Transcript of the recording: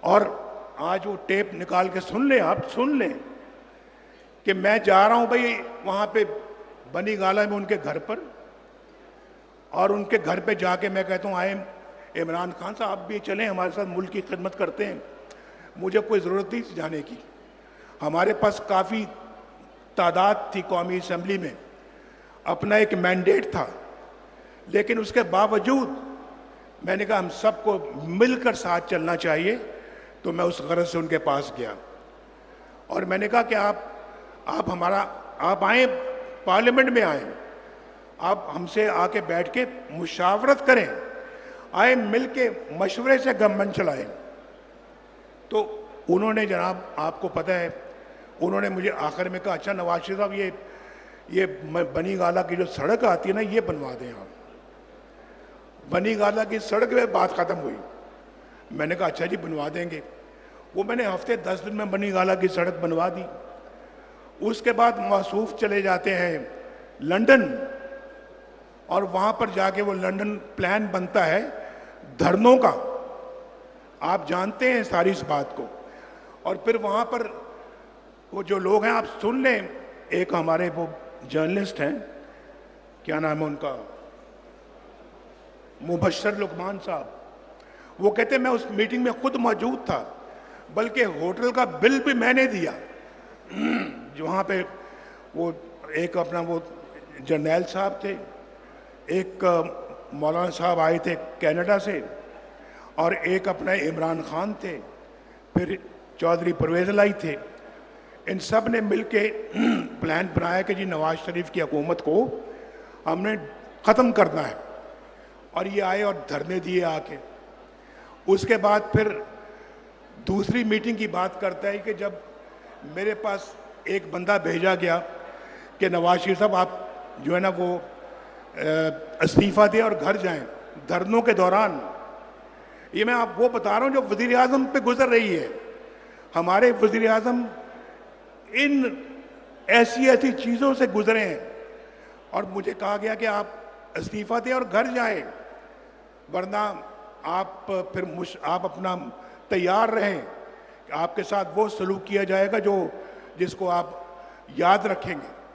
और आज वो टेप निकाल के सुन लें, आप सुन लें कि मैं जा रहा हूं भाई वहां पे बनीगाला में उनके घर पर, और उनके घर पे जाके मैं कहता हूं आए इमरान खान साहब आप भी चलें हमारे साथ, मुल्क की खिदमत करते हैं। मुझे कोई ज़रूरत नहीं जाने की, हमारे पास काफ़ी तादाद थी कौमी असम्बली में, अपना एक मैंडेट था, लेकिन उसके बावजूद मैंने कहा हम सबको मिलकर साथ चलना चाहिए। तो मैं उस गरज से उनके पास गया और मैंने कहा कि आप आए, पार्लियामेंट में आए, आप हमसे आके बैठ के मुशावरत करें, आए मिलके मशवरे से गवर्नमेंट चलाएं। तो उन्होंने, जनाब आपको पता है, उन्होंने मुझे आखिर में कहा अच्छा नवाज शरीफ साहब ये बनीगाला की जो सड़क आती है ना ये बनवा दें आप। बनीगाला की सड़क पे बात खत्म हुई। मैंने कहा अच्छा जी बनवा देंगे। वो मैंने हफ्ते 10 दिन में बनीगाला की सड़क बनवा दी। उसके बाद मौसूफ चले जाते हैं लंदन, और वहां पर जाके वो लंदन प्लान बनता है धरनों का, आप जानते हैं सारी इस बात को। और फिर वहां पर वो जो लोग हैं आप सुन लें, एक हमारे वो जर्नलिस्ट हैं, क्या नाम है उनका, मुबशर लुकमान साहब, वो कहते मैं उस मीटिंग में खुद मौजूद था, बल्कि होटल का बिल भी मैंने दिया। जो वहाँ पे वो एक अपना वो जर्नैल साहब थे, एक मौलाना साहब आए थे कनाडा से, और एक अपना इमरान खान थे, फिर चौधरी परवेज लाई थे। इन सब ने मिलके प्लान बनाया कि जी नवाज शरीफ की हुकूमत को हमने ख़त्म करना है, और ये आए और धरने दिए आके। उसके बाद फिर दूसरी मीटिंग की बात करता है कि जब मेरे पास एक बंदा भेजा गया कि नवाज शरीफ साहब आप जो है ना वो इस्तीफ़ा दें और घर जाएं धरनों के दौरान। ये मैं आप वो बता रहा हूँ जो वज़ीर आज़म पे गुजर रही है। हमारे वज़ीर आज़म इन ऐसी चीज़ों से गुजरे हैं, और मुझे कहा गया कि आप इस्तीफ़ा दें और घर जाएं, वरना आप आप अपना तैयार रहें कि आपके साथ वो सलूक किया जाएगा जिसको आप याद रखेंगे।